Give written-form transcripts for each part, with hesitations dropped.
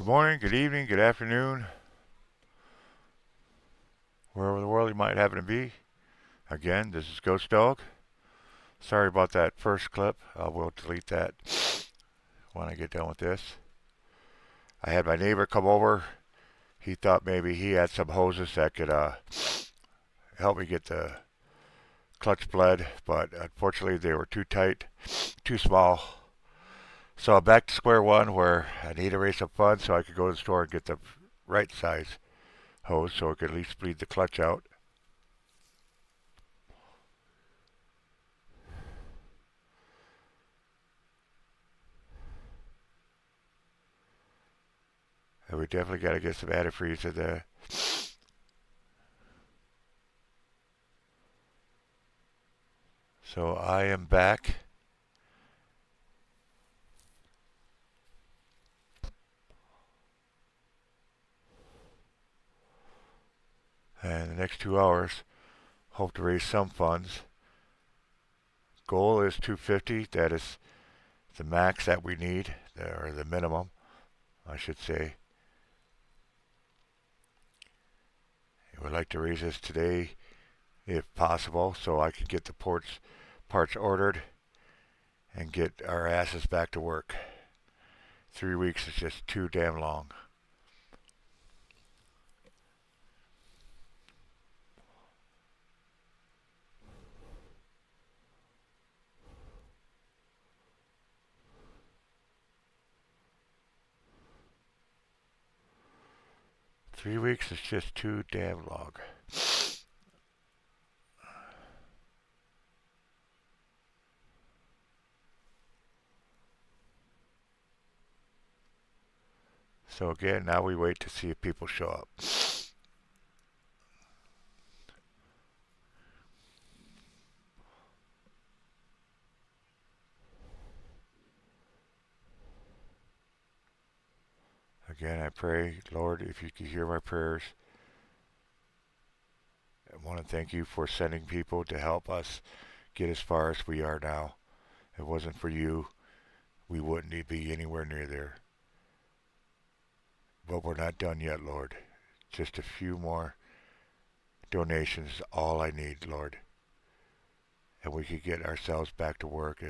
Good morning, good evening, good afternoon, wherever in the world you might happen to be. Again, this is Ghost Dog. Sorry about that first clip. I will delete that when I get done with this. I had my neighbor come over. He thought maybe he had some hoses that could help me get the clutch bled, but unfortunately they were too tight, too small. So I'm back to square one where I need to raise some funds so I could go to the store and get the right size hose so it could at least bleed the clutch out. And we definitely got to get some antifreeze in there. So I am back. And the next 2 hours, hope to raise some funds. Goal is 250. That is the max that we need, or the minimum, I should say. I would like to raise this today, if possible, so I can get the parts ordered and get our asses back to work. 3 weeks is just too damn long. Three weeks is just too damn long. So again, now we wait to see if people show up. Again, I pray, Lord, if you could hear my prayers, I want to thank you for sending people to help us get as far as we are now. If it wasn't for you, we wouldn't be anywhere near there. But we're not done yet, Lord. Just a few more donations is all I need, Lord. And we could get ourselves back to work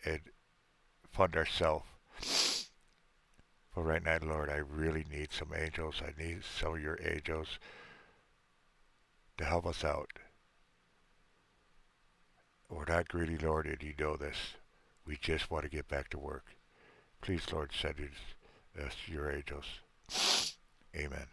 and fund ourselves. But right now, Lord, I really need some angels. I need some of your angels to help us out. We're not greedy, Lord, and you know this. We just want to get back to work. Please, Lord, send us your angels. Amen.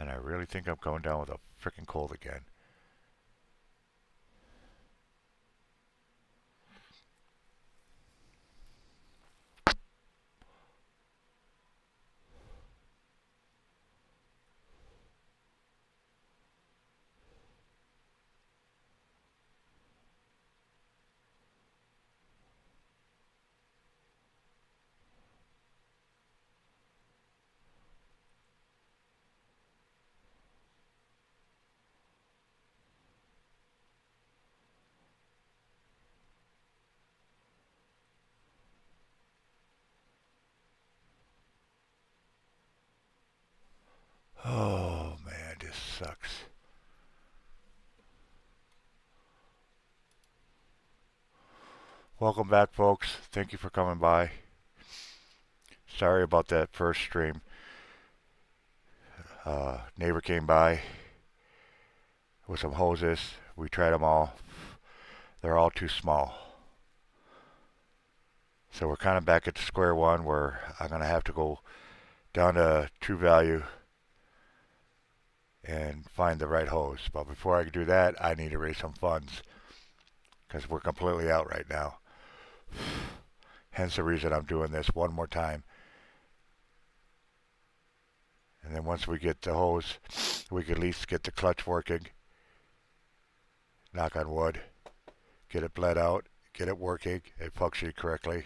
And I really think I'm going down with a freaking cold again. Oh, man, this sucks. Welcome back, folks. Thank you for coming by. Sorry about that first stream. Neighbor came by with some hoses. We tried them all. They're all too small. So we're kind of back at the square one where I'm going to have to go down to True Value and find the right hose. But before I can do that, I need to raise some funds because we're completely out right now. Hence the reason I'm doing this one more time. And then once we get the hose, we can at least get the clutch working. Knock on wood. Get it bled out. Get it working and functioning correctly.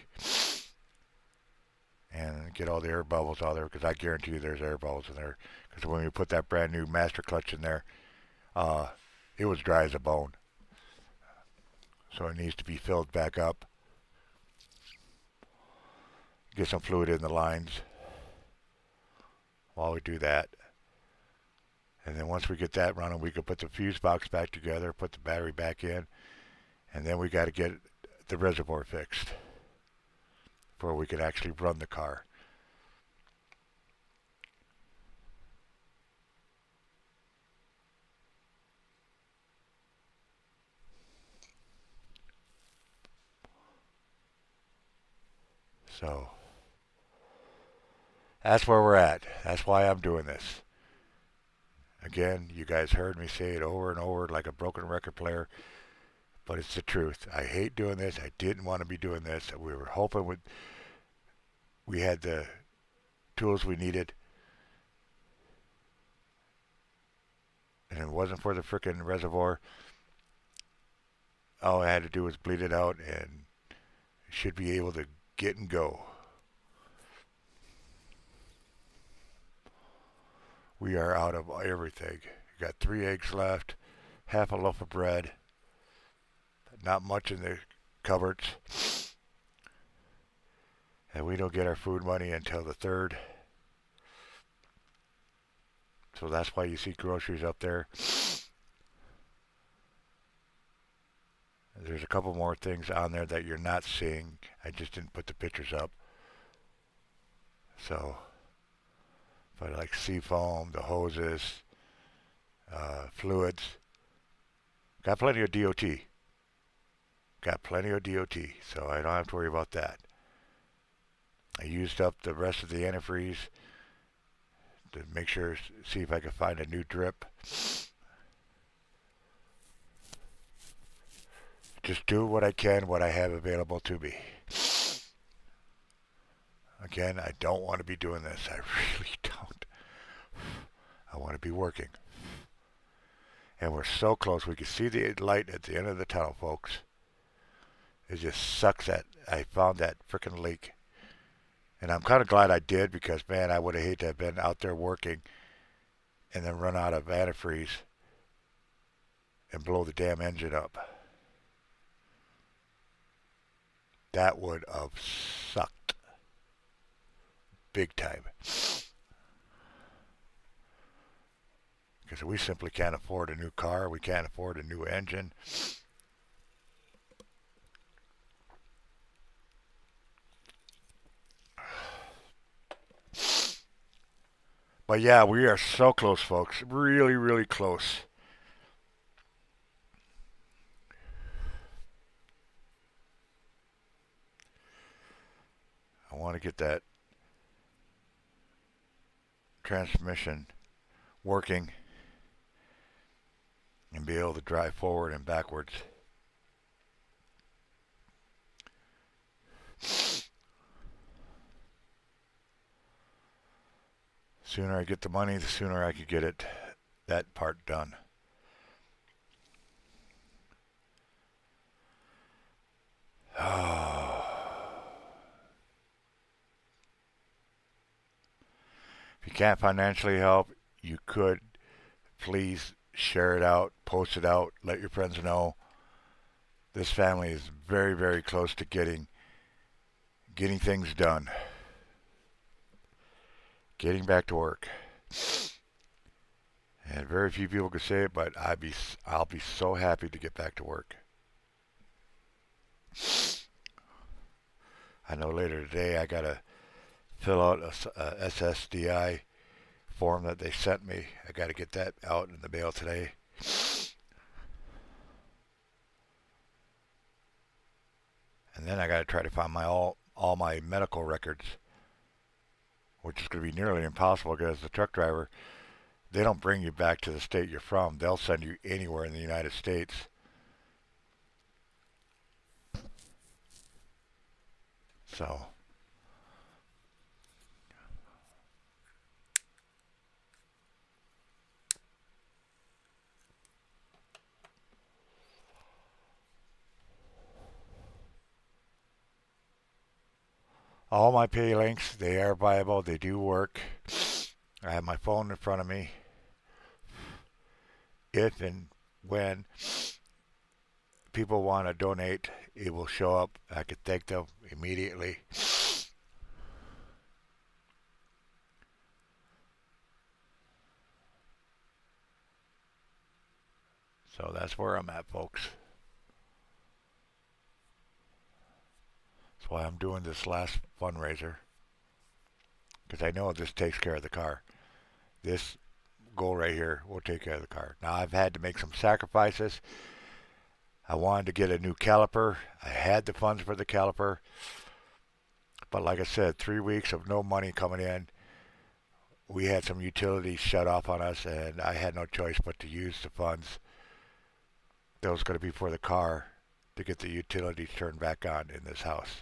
and get all the air bubbles out of there, because I guarantee you there's air bubbles in there. Because when we put that brand new master clutch in there, uh, it was dry as a bone. So it needs to be filled back up. Get some fluid in the lines while we do that. And then once we get that running, we can put the fuse box back together, put the battery back in, and then we got to get the reservoir fixed before we can actually run the car. So that's where we're at. That's why I'm doing this. Again, you guys heard me say it over and over like a broken record player, but it's the truth. I hate doing this. I didn't want to be doing this. We were hoping we had the tools we needed, and if it wasn't for the frickin' reservoir, all I had to do was bleed it out and should be able to get and go. We are out of everything. Got 3 eggs left, half a loaf of bread, not much in the cupboards, and we don't get our food money until the 3rd. So that's why you see groceries up there. There's a couple more things on there that you're not seeing. I just didn't put the pictures up. So, but like seafoam, the hoses, fluids. Got plenty of DOT. Got plenty of DOT, so I don't have to worry about that. I used up the rest of the antifreeze to make sure, see if I could find a new drip. Just do what I can, what I have available to me. Again, I don't want to be doing this. I really don't. I want to be working. And we're so close. We can see the light at the end of the tunnel, folks. It just sucks that I found that frickin' leak. And I'm kind of glad I did, because, man, I would have hated to have been out there working and then run out of antifreeze and blow the damn engine up. That would have sucked. Big time. Because we simply can't afford a new car. We can't afford a new engine. But yeah, we are so close, folks. Really, really close. I want to get that transmission working and be able to drive forward and backwards. Sooner I get the money, the sooner I could get that part done. If you can't financially help, you could please share it out, post it out, let your friends know. This family is very, very close to getting things done. Getting back to work. And very few people can say it, but I'll be so happy to get back to work. I know later today I gotta fill out a SSDI form that they sent me. I gotta get that out in the mail today. And then I gotta try to find all my medical records, which is gonna be nearly impossible, because the truck driver, they don't bring you back to the state you're from. They'll send you anywhere in the United States. So, All my pay links, they are viable. They do work. I have my phone in front of me. If and when people want to donate, it will show up. I can thank them immediately. So that's where I'm at, folks. That's why I'm doing this last fundraiser. Because I know this takes care of the car. This goal right here will take care of the car. Now I've had to make some sacrifices. I wanted to get a new caliper. I had the funds for the caliper. But like I said, 3 weeks of no money coming in. We had some utilities shut off on us, and I had no choice but to use the funds that was going to be for the car to get the utilities turned back on in this house.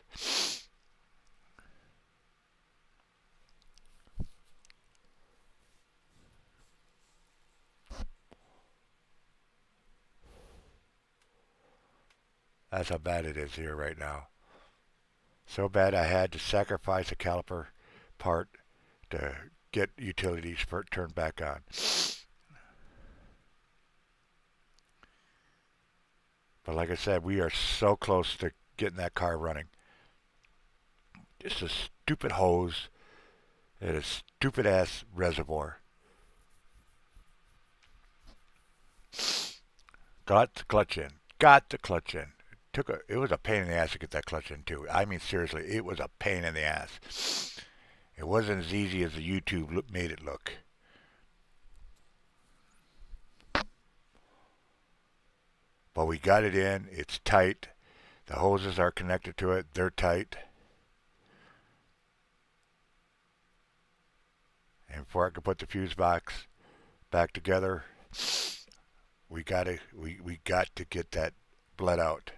That's how bad it is here right now. So bad I had to sacrifice a caliper part to get utilities turned back on. But like I said, we are so close to getting that car running. Just a stupid hose and a stupid ass reservoir. Got the clutch in. Got the clutch in. It was a pain in the ass to get that clutch in too. I mean seriously, it was a pain in the ass. It wasn't as easy as the YouTube made it look. But we got it in. It's tight. The hoses are connected to it. They're tight. And before I could put the fuse box back together, we got to get that bled out.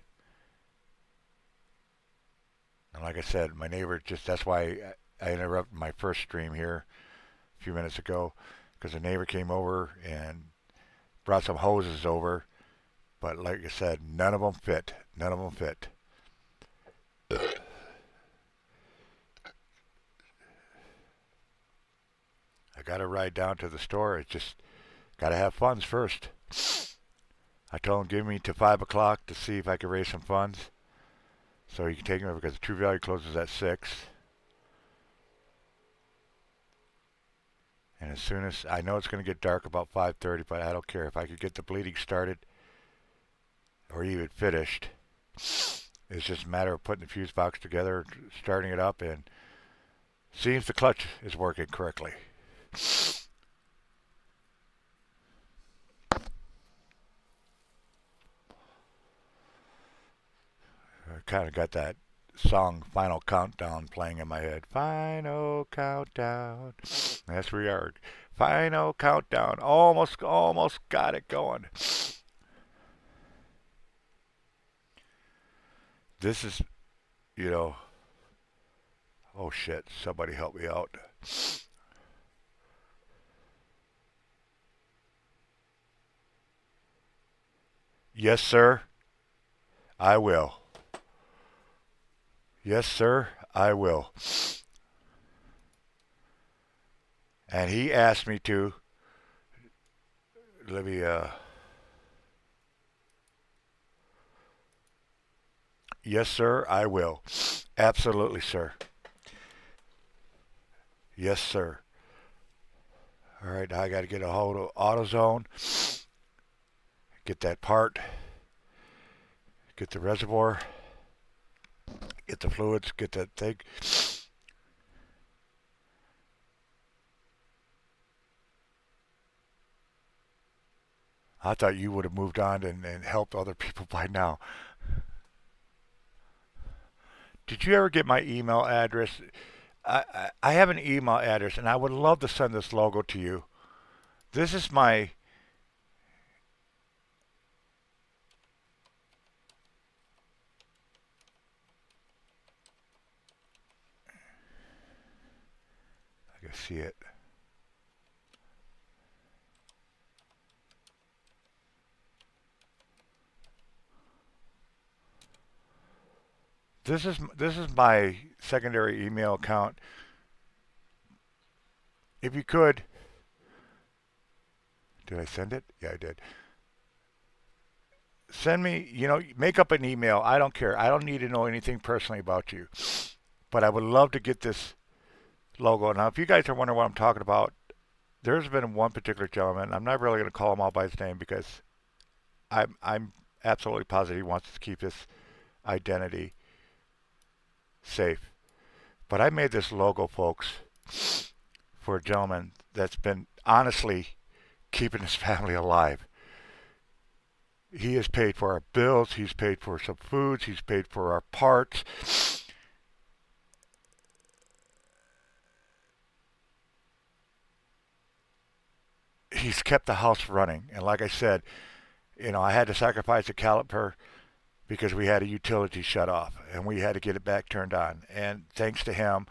And like I said, my neighbor that's why I interrupted my first stream here a few minutes ago, because the neighbor came over and brought some hoses over. But like I said, none of them fit. None of them fit. I got to ride down to the store. It's just got to have funds first. I told him give me to 5 o'clock to see if I could raise some funds, so you can take them because the True Value closes at 6. And as soon as I know it's going to get dark about 5:30, but I don't care. If I could get the bleeding started or even finished, it's just a matter of putting the fuse box together, starting it up, and seeing if the clutch is working correctly. I kind of got that song Final Countdown playing in my head. Final Countdown. That's where we are. Final Countdown. Almost got it going. This is, oh shit, somebody help me out. Yes, sir. I will. Yes, sir. I will. And he asked me to. Let me, yes, sir. I will. Absolutely, sir. Yes, sir. All right, now I got to get a hold of AutoZone. Get that part. Get the reservoir. Get the fluids. Get that thing. I thought you would have moved on and helped other people by now. Did you ever get my email address? I have an email address, and I would love to send this logo to you. This is my... I can see it. This is my secondary email account. If you could, did I send it? Yeah, I did. Send me, make up an email. I don't care. I don't need to know anything personally about you, but I would love to get this logo. Now, if you guys are wondering what I'm talking about, there's been one particular gentleman. I'm not really going to call him out by his name because I'm absolutely positive he wants to keep his identity safe. But I made this logo, folks, for a gentleman that's been honestly keeping his family alive. He has paid for our bills, he's paid for some foods, he's paid for our parts. He's kept the house running. And like I said, I had to sacrifice a caliper because we had a utility shut off and we had to get it back turned on. And thanks to him,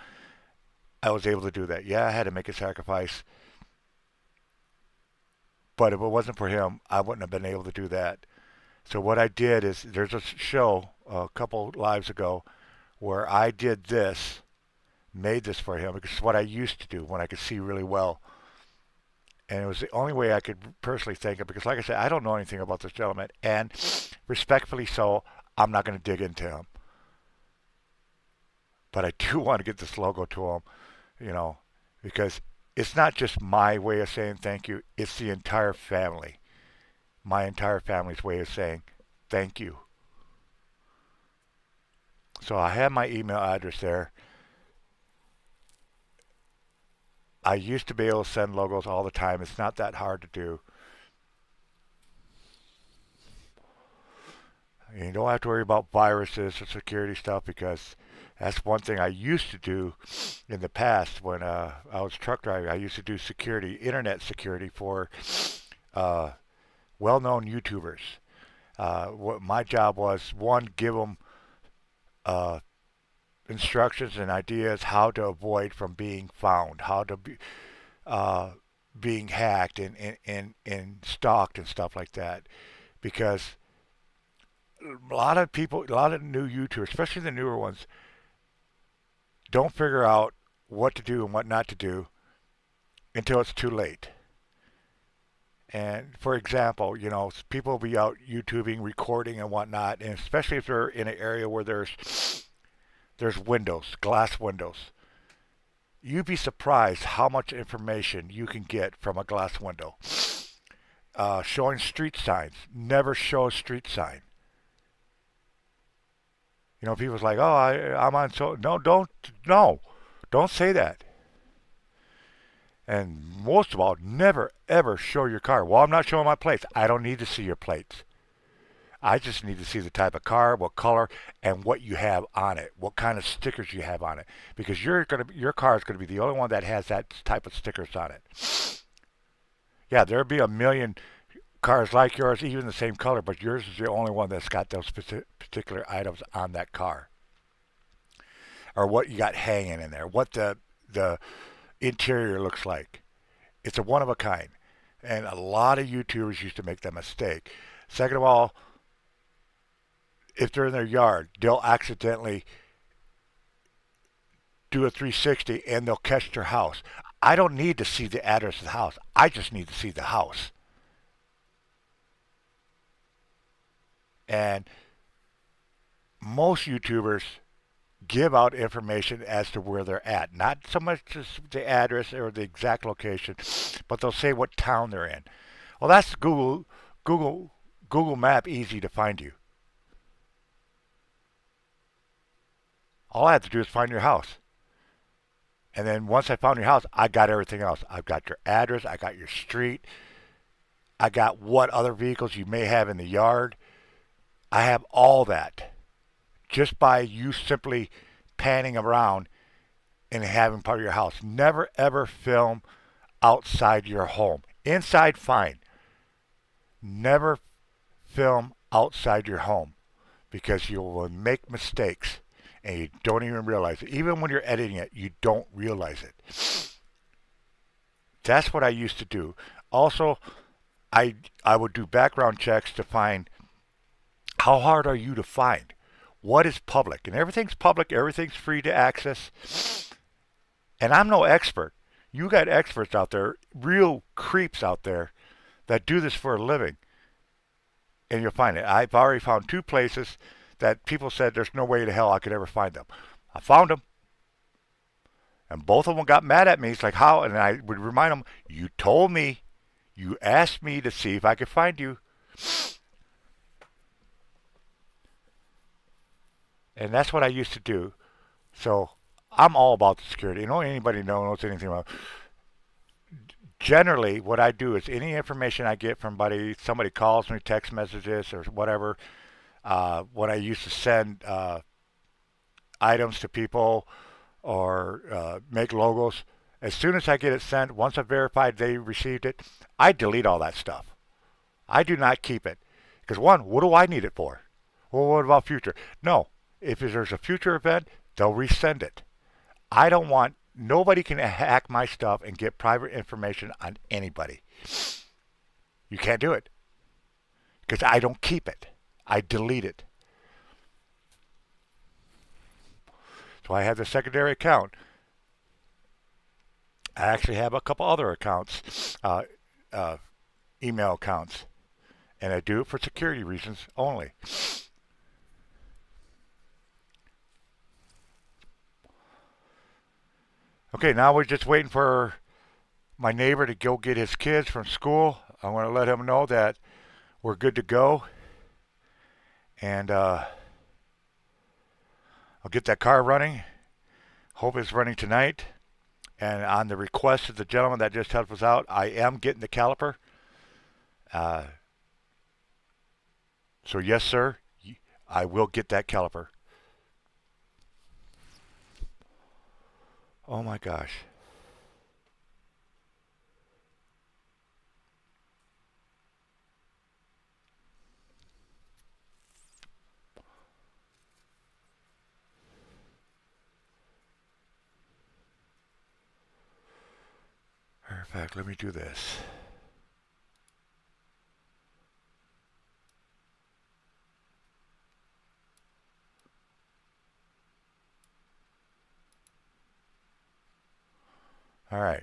I was able to do that. Yeah, I had to make a sacrifice, but if it wasn't for him, I wouldn't have been able to do that. So what I did is there's a show a couple lives ago where I did this, made this for him because it's what I used to do when I could see really well. And it was the only way I could personally thank him because, like I said, I don't know anything about this gentleman, and respectfully so, I'm not going to dig into him. But I do want to get this logo to him, you know, because it's not just my way of saying thank you; it's the entire family, my entire family's way of saying thank you. So I have my email address there. I used to be able to send logos all the time. It's not that hard to do. And you don't have to worry about viruses or security stuff because that's one thing I used to do in the past when I was truck driving. I used to do security, internet security for uh, well-known YouTubers. What my job was, one, give them uh, instructions and ideas how to avoid from being found, how to be uh, being hacked and stalked and stuff like that. Because a lot of people, a lot of new YouTubers, especially the newer ones, don't figure out what to do and what not to do until it's too late. And for example, people will be out YouTubing, recording, and whatnot, and especially if they're in an area where there's windows, glass windows. You'd be surprised how much information you can get from a glass window. Showing street signs. Never show a street sign. People's like, "Oh, I'm on so." No, don't say that. And most of all, never ever show your car. Well, I'm not showing my plates. I don't need to see your plates. I just need to see the type of car, what color, and what you have on it, what kind of stickers you have on it, because your car is gonna be the only one that has that type of stickers on it. Yeah, there'll be a million cars like yours, even the same color, but yours is the only one that's got those particular items on that car, or what you got hanging in there, what the interior looks like. It's a one of a kind, and a lot of YouTubers used to make that mistake. Second of all, if they're in their yard, they'll accidentally do a 360 and they'll catch their house. I don't need to see the address of the house. I just need to see the house. And most YouTubers give out information as to where they're at. Not so much just the address or the exact location, but they'll say what town they're in. Well, that's Google, Google Map easy to find you. All I have to do is find your house. And then once I found your house, I got everything else. I've got your address, I got your street, I got what other vehicles you may have in the yard. I have all that just by you simply panning around and having part of your house. Never ever film outside your home. Inside, fine. Never film outside your home because you will make mistakes and you don't even realize it. Even when you're editing it, you don't realize it. That's what I used to do. Also, I would do background checks to find how hard are you to find? what is public. And everything's public, everything's free to access. And I'm no expert. You got experts out there, real creeps out there that do this for a living. And you'll find it. I've already found 2 places that people said there's no way to hell I could ever find them. I found them. And both of them got mad at me. It's like, how? And I would remind them, you told me, you asked me to see if I could find you. And that's what I used to do. So I'm all about the security. You know, anybody knows anything about it. Generally, what I do is any information I get from somebody calls me, text messages or whatever, when I used to send items to people or make logos, as soon as I get it sent, once I've verified they received it, I delete all that stuff. I do not keep it. Because one, what do I need it for? Well, what about future? No. If there's a future event, they'll resend it. I don't want, nobody can hack my stuff and get private information on anybody. You can't do it. Because I don't keep it. I delete it. So I have the secondary account. I actually have a couple other accounts, email accounts. And I do it for security reasons only. Okay, now we're just waiting for my neighbor to go get his kids from school. I want to let him know that we're good to go. And I'll get that car running. Hope it's running tonight. And on the request of the gentleman that just helped us out, I am getting the caliper. So yes, sir, I will get that caliper. Oh my gosh. In fact, let me do this. All right.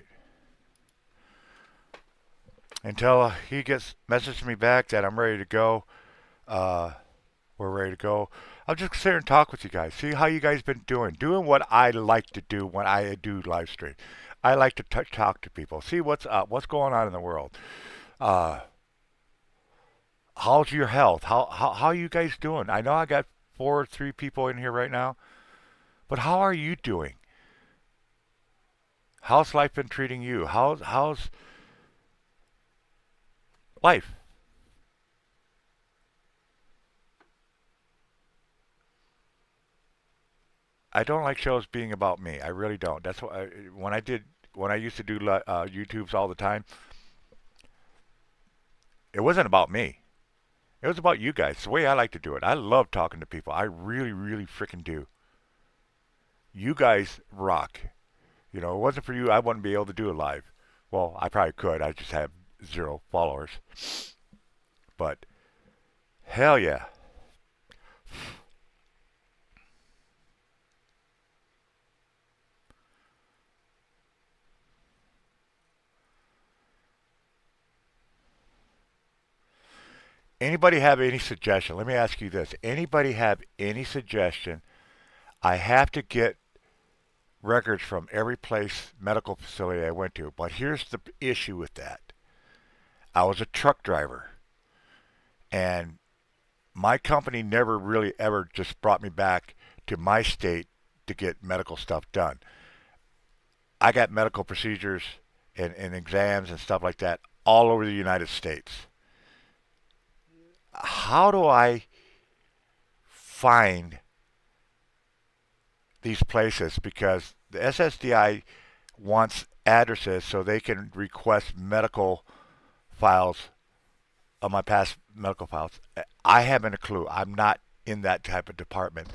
Until he gets messaged me back that I'm ready to go, we're ready to go. I'll just sit here and talk with you guys. See how you guys been doing. Doing what I like to do when I do live stream. I like to talk to people. See what's up. What's going on in the world. How's your health? How are you guys doing? I know I got 3 people in here right now. But how are you doing? How's life been treating you? How's life? I don't like shows being about me. I really don't. That's why when I used to do YouTubes all the time, it wasn't about me. It was about you guys. The way I like to do it. I love talking to people. I really, really freaking do. You guys rock. You know, it wasn't for you, I wouldn't be able to do it live. Well, I probably could. I just have 0 followers. But hell yeah. Anybody have any suggestion? Let me ask you this. Anybody have any suggestion? I have to get records from every medical facility I went to. But here's the issue with that. I was a truck driver. And my company never really ever just brought me back to my state to get medical stuff done. I got medical procedures and exams and stuff like that all over the United States. How do I find these places? Because the SSDI wants addresses so they can request medical files of my past medical files. I haven't a clue. I'm not in that type of department.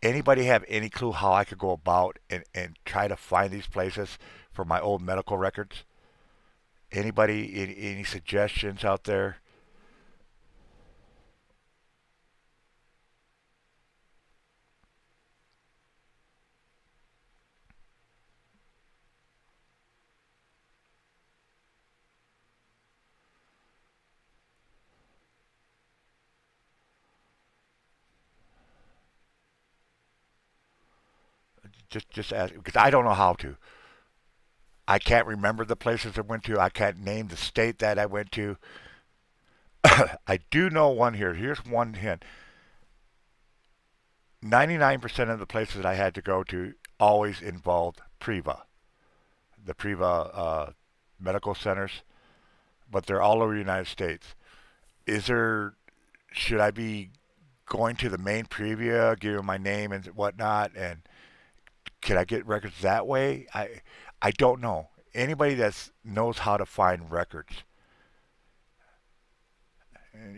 Anybody have any clue how I could go about and try to find these places for my old medical records? Anybody, any suggestions out there? Just ask because I don't know how to. I can't remember the places I went to. I can't name the state that I went to. I do know one here. Here's one hint. 99% of the places that I had to go to always involved Priva, the Priva medical centers, but they're all over the United States. Is there, should I be going to the main Privia, giving my name and whatnot, and can I get records that way? I don't know. Anybody that knows how to find records,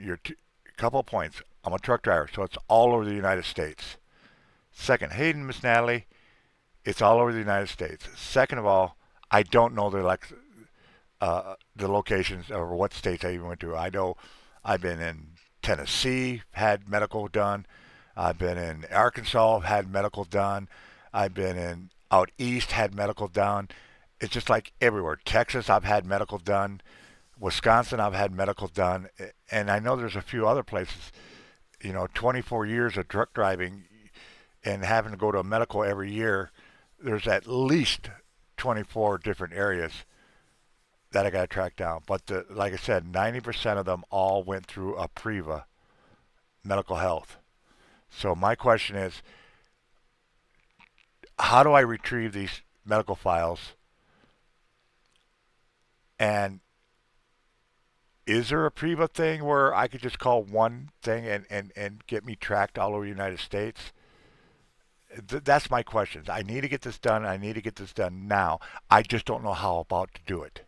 you're a couple of points. I'm a truck driver, so it's all over the United States. Second, Hayden, Miss Natalie, it's all over the United States. Second of all, I don't know the locations or what states I even went to. I know I've been in Tennessee, had medical done. I've been in Arkansas, had medical done. I've been in out east, had medical done. It's just like everywhere. Texas, I've had medical done. Wisconsin, I've had medical done, and I know there's a few other places. 24 years of truck driving and having to go to a medical every year. There's at least 24 different areas that I got to track down. But like I said, 90% of them all went through a Priva medical health. So my question is, how do I retrieve these medical files? And is there a Priva thing where I could just call one thing and get me tracked all over the United States? That's my questions. I need to get this done. I need to get this done now. I just don't know how about to do it.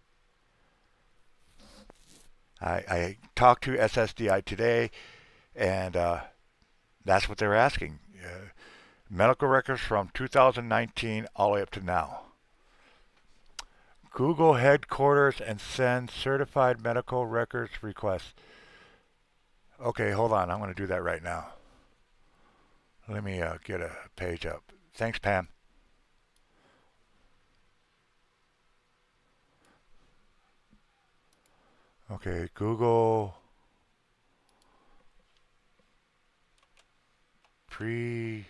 I talked to SSDI today, and that's what they're asking. Medical records from 2019 all the way up to now. Google headquarters and send certified medical records request. Okay, hold on. I'm going to do that right now. Let me get a page up. Thanks, Pam. Okay, Google pre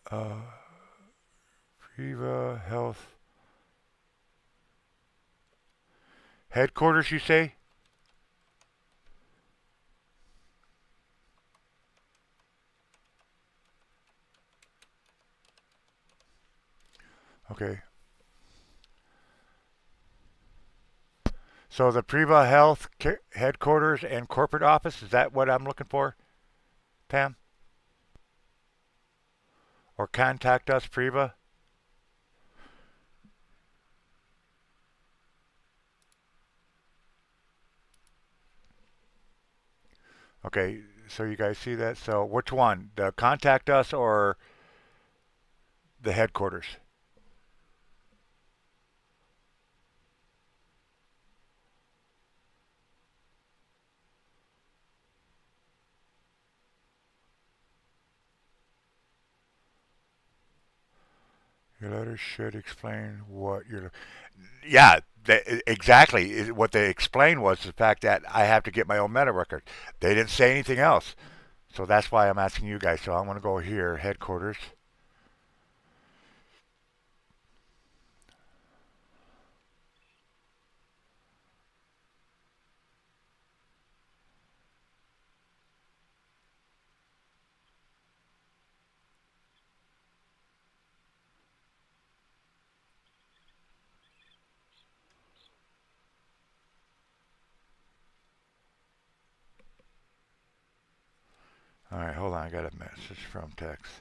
uh, Priva Health headquarters. You say? Okay. So the Priva Health headquarters and corporate office, is that what I'm looking for, Pam? Or contact us, Priva? Okay, so you guys see that? So which one? The contact us or the headquarters? Your letter should explain what you're. Yeah, exactly. What they explained was the fact that I have to get my own meta record. They didn't say anything else. So that's why I'm asking you guys. So I'm going to go here, headquarters. All right, hold on. I got a message from text.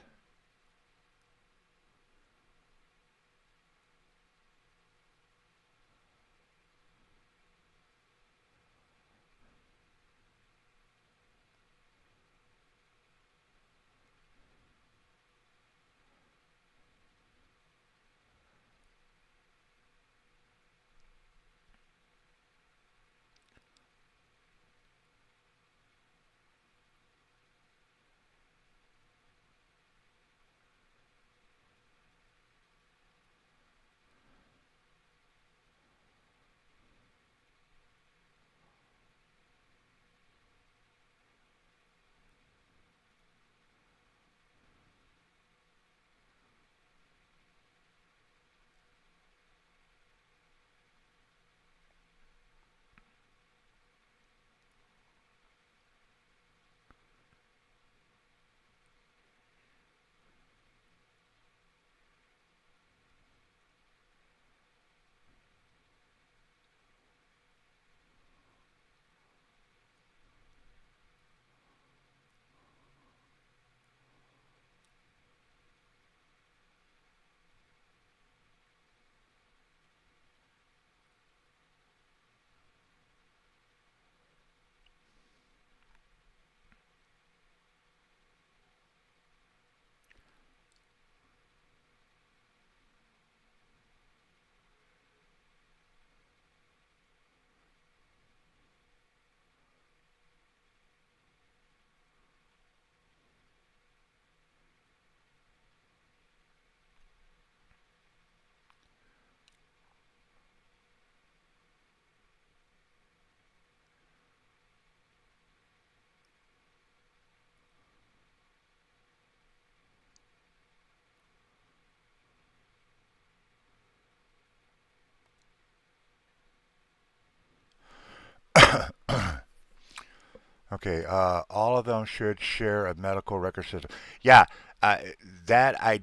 Okay, all of them should share a medical record system. Yeah, uh, that I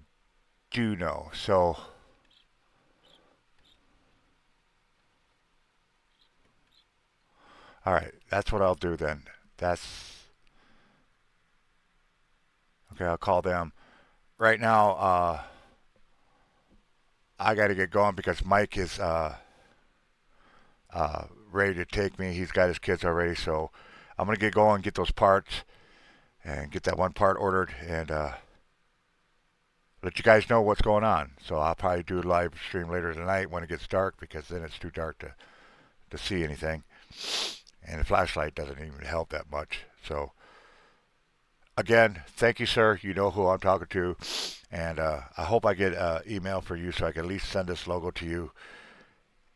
do know. So, all right, that's what I'll do then. That's okay. I'll call them right now. I got to get going because Mike is ready to take me. He's got his kids already, so I'm gonna get going, get those parts, and get that one part ordered, and let you guys know what's going on. So I'll probably do a live stream later tonight when it gets dark because then it's too dark to see anything, and the flashlight doesn't even help that much. So again, thank you, sir. You know who I'm talking to, and I hope I get an email for you so I can at least send this logo to you.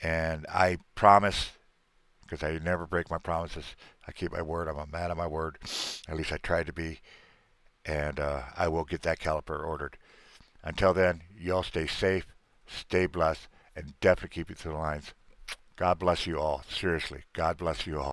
And I promise, because I never break my promises, I keep my word. I'm a man of my word. At least I try to be, and I will get that caliper ordered. Until then, you all stay safe, stay blessed, and definitely keep it to the lines. God bless you all. Seriously, God bless you all.